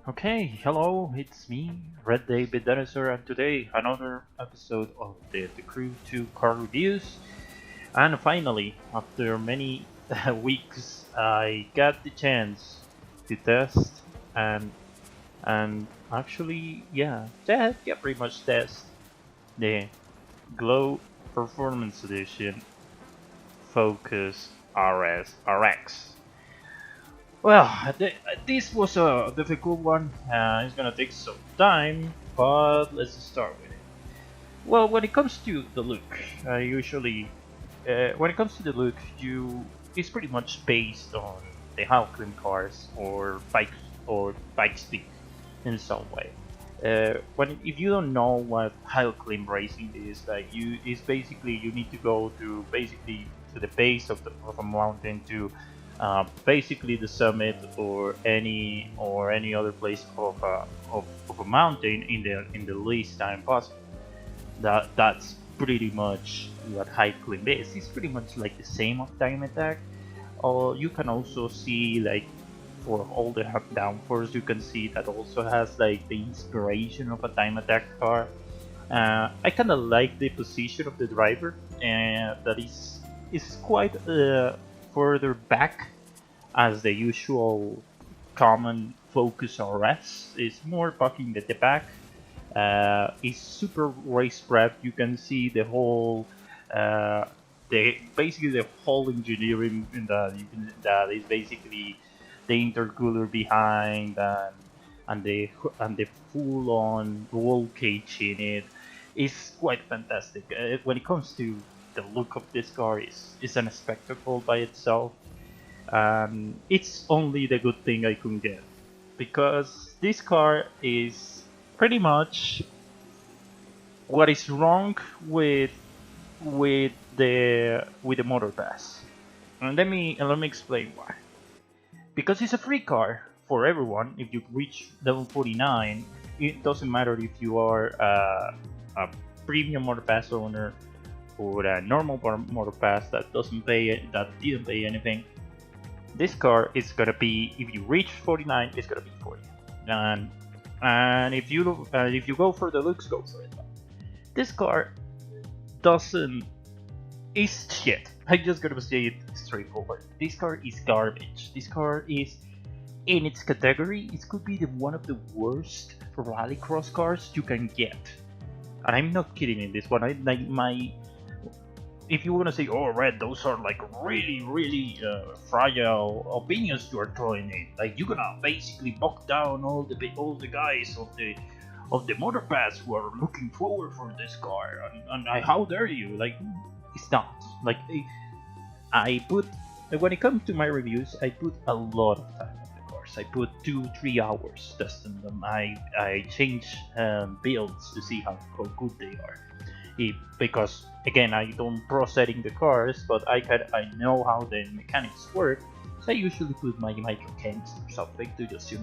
Okay, hello, it's me, Red David Dinosaur, and today another episode of the Crew 2 Car Reviews. And finally, after many weeks, I got the chance to test and actually, pretty much test the Glow Performance Edition Focus RX. Well, this was a difficult one. It's gonna take some time, but let's start with it. Well, when it comes to the look, when it comes to the look, it's pretty much based on the Halcyon cars or bike speed in some way. When if you don't know what Halcyon racing is, it's basically you need to go to basically to the base of a mountain to basically the summit or any other place of a mountain in the least time possible. That's pretty much what high climb is. It's pretty much like the same of time attack. Or you can also see like for all the downforce, you can see that also has like the inspiration of a time attack car. I kind of like the position of the driver, and that is quite further back as the usual common Focus RS. Is more bucking at the back. It's super race prep. You can see the whole basically the whole engineering in that is basically the intercooler behind and the full on roll cage in it is quite fantastic. When it comes to the look of this car, is a spectacle by itself. It's only the good thing I could get because this car is pretty much what is wrong with the motorpass. And let me explain why. Because it's a free car for everyone. If you reach level 49, it doesn't matter if you are a premium motorpass owner or a normal motorpass that didn't pay anything. This car is gonna be, if you reach 49, it's gonna be for you. And if you go for the looks, go for it. This car doesn't is shit. I'm just gonna say it straightforward. This car is garbage. This car is in its category. It could be one of the worst rallycross cars you can get. And I'm not kidding in this one. If you want to say, oh, Red, those are like really fragile opinions you are throwing in. Like you're gonna basically bog down all the guys of the motorpass who are looking forward for this car, and how dare you? Like, it's not. Like, I put when it comes to my reviews, I put a lot of time in the cars. I put 2-3 hours testing them. I change builds to see how good they are. Because again, I don't pro setting the cars, but I know how the mechanics work. So I usually put my mechanics or something to just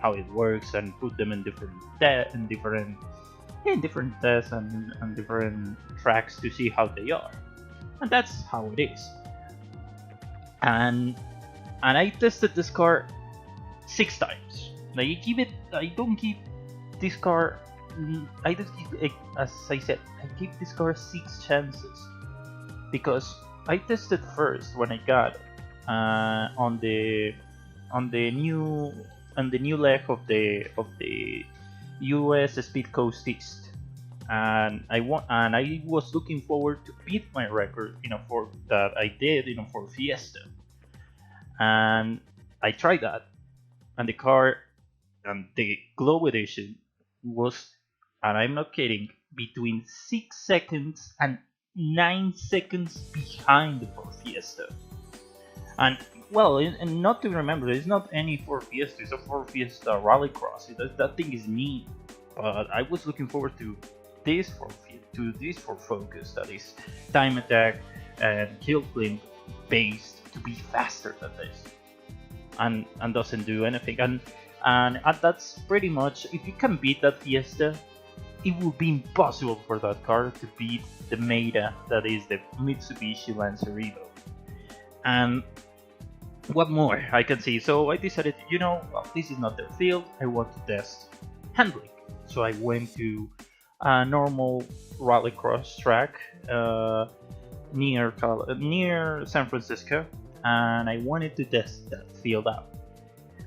how it works and put them in different tests and different tracks to see how they are, and that's how it is. And I tested this car 6 times. I don't give this car. I just give, as I said, I give this car 6 chances because I tested first when I got on the new leg of the US Speed Coast East, and I was looking forward to beat my record for that I did for Fiesta, and I tried that, and the car and the Glow Edition was, and I'm not kidding, between 6 seconds and 9 seconds behind the Ford Fiesta. And well, and not to remember, it's not any Ford Fiesta, it's a Ford Fiesta Rallycross. That thing is mean. But I was looking forward to this Ford Focus that is time attack and kill climb based to be faster than this, and doesn't do anything. And that's pretty much, if you can beat that Fiesta, it will be impossible for that car to beat the Meta that is the Mitsubishi Lancer Evo. And what more I can see? So I decided, well, this is not their field. I want to test handling. So I went to a normal rallycross track near San Francisco, and I wanted to test that field out.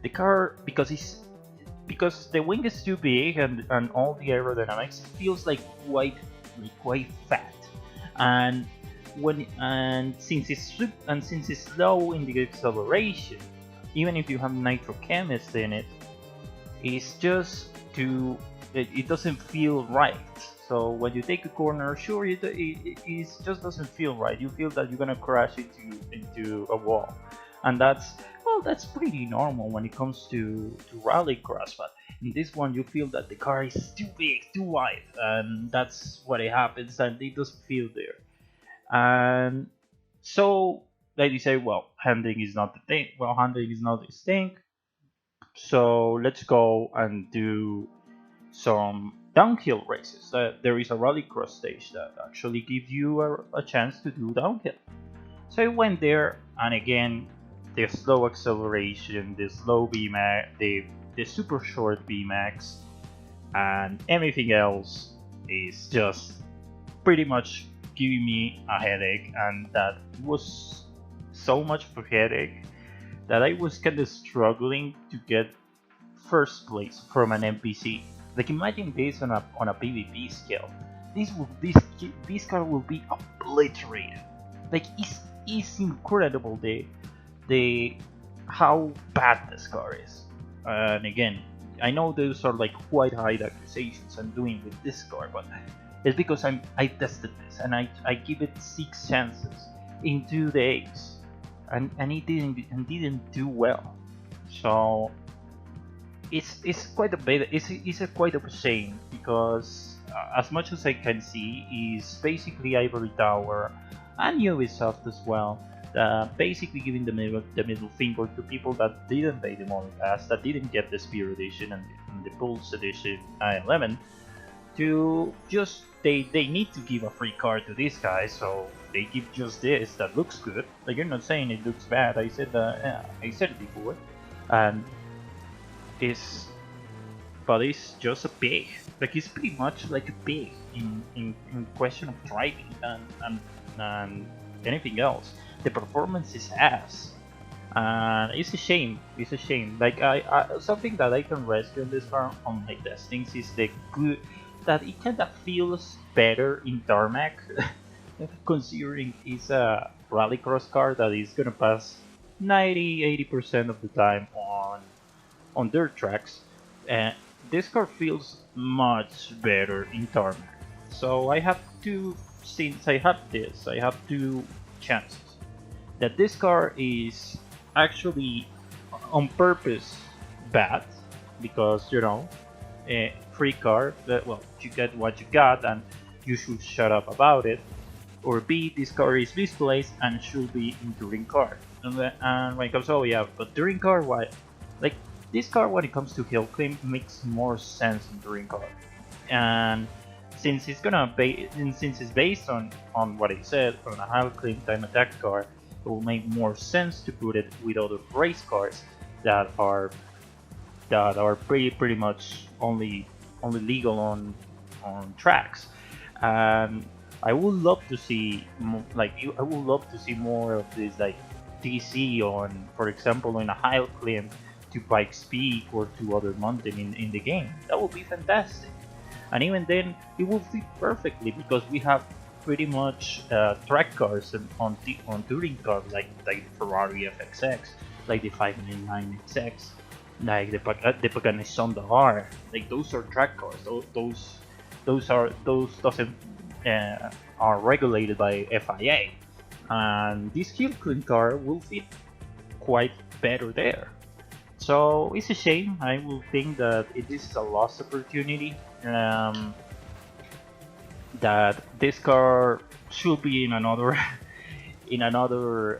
The car, because the wing is too big and all the aerodynamics, feels quite fat, and since it's slow in the acceleration, even if you have nitrochemist in it, it's just it doesn't feel right. So when you take a corner, sure, it just doesn't feel right. You feel that you're gonna crash into a wall, and that's pretty normal when it comes to rallycross. But in this one, you feel that the car is too big, too wide, and that's what it happens, and it doesn't feel there. And so, like you say, well, handling is not the thing. Well, handling is not this thing. So let's go and do some downhill races. There is a rallycross stage that actually gives you a chance to do downhill. So I went there, and again, the slow acceleration, the slow Vmax, the super short Vmax, and everything else is just pretty much giving me a headache, and that was so much of a headache that I was kind of struggling to get first place from an NPC. Like, imagine this on a PvP scale. This car will be obliterated. Like, it's incredible the how bad this car is. And again, I know those are like quite high accusations I'm doing with this car, but it's because I tested this and I give it 6 chances in 2 days, and it didn't do well. So it's quite a bit. It's a quite a shame, because as much as I can see, is basically Ivory Tower and Ubisoft as well, basically giving the middle finger to people that didn't pay the motorpass, that didn't get the Spear Edition and the Pulse Edition 11, to just they need to give a free car to these guys, so they give just this that looks good. Like, you're not saying it looks bad. I said I said it before, and it's but it's just a pig. Like, it's pretty much like a pig in question of driving and anything else. The performance is ass, and it's a shame. It's a shame. Like, I something that I can rescue in this car on my testings is the good that it kind of feels better in tarmac, considering it's a rallycross car that is gonna pass 90-80% of the time on dirt tracks. And this car feels much better in tarmac. So I have to, since I have this, I have 2 chances that this car is actually on purpose bad, because a free car, that, well, you get what you got and you should shut up about it. Or B, this car is misplaced and should be in touring car. And when it comes, oh yeah, but touring car, why? Like, this car, when it comes to hill climb, makes more sense in touring car. And since it's based on what I said, on a hill climb time attack car, it will make more sense to put it with other race cars that are pretty much only legal on tracks. And I would love to see I would love to see more of this, like TC on, for example, in a high climb to Pikes Peak or to other mountain in the game. That would be fantastic. And even then, it will fit perfectly, because we have pretty much track cars on touring cars, like the Ferrari FXX, like the 599XX, like the Pagani Sonda R. Like, those are track cars. Those doesn't are regulated by FIA, and this hill climb car will fit quite better there. So it's a shame. I will think that it is a lost opportunity. That this car should be in another in another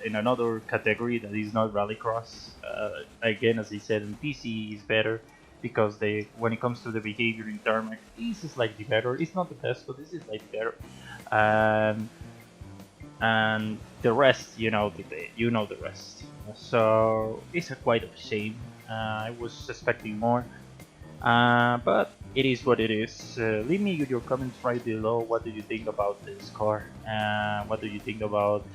in another category that is not rallycross. Again, as I said, in PC is better, because when it comes to the behavior in tarmac, this is slightly better. It's not the best, but this is slightly better. Um, and the rest, you know the rest. So it's a quite of a shame. I was expecting more, but it is what it is. Leave me your comments right below. What do you think about this car? What do you think about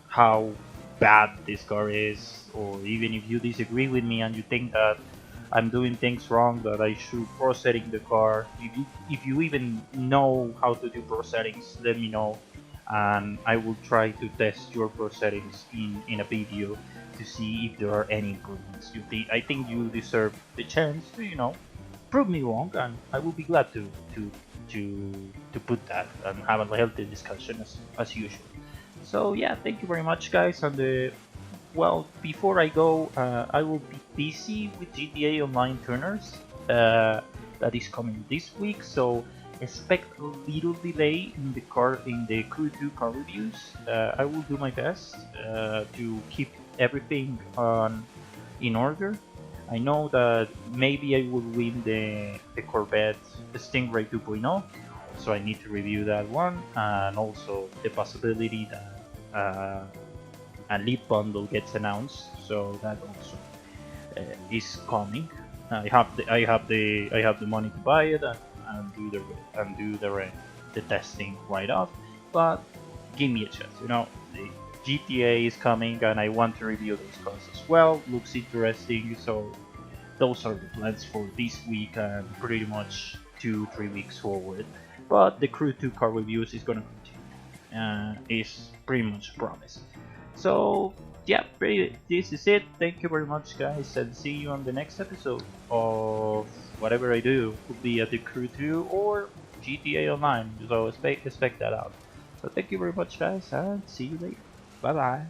how bad this car is? Or even if you disagree with me and you think that I'm doing things wrong, that I should pro setting the car. If you even know how to do pro settings, let me know, and I will try to test your pro settings in a video to see if there are any improvements. I think you deserve the chance to prove me wrong, and I will be glad to put that and have a healthy discussion as usual. So yeah, thank you very much, guys. And well, before I go, I will be busy with GTA Online Tuners. That is coming this week, so expect a little delay in the Crew 2 Car Reviews. I will do my best to keep everything in order. I know that maybe I will win the Corvette Stingray 2.0, so I need to review that one, and also the possibility that a lead bundle gets announced, so that also is coming. I have the money to buy it and do the testing right off, but give me a chance. The GTA is coming, and I want to review those cars as well. Looks interesting, so those are the plans for this week and pretty much 2-3 weeks forward. But the Crew 2 Car Reviews is gonna continue. Is pretty much a promise. So yeah, this is it. Thank you very much, guys, and see you on the next episode of whatever I do. Could be at the Crew 2 or GTA Online, so expect that out. So thank you very much, guys, and see you later. Bye bye.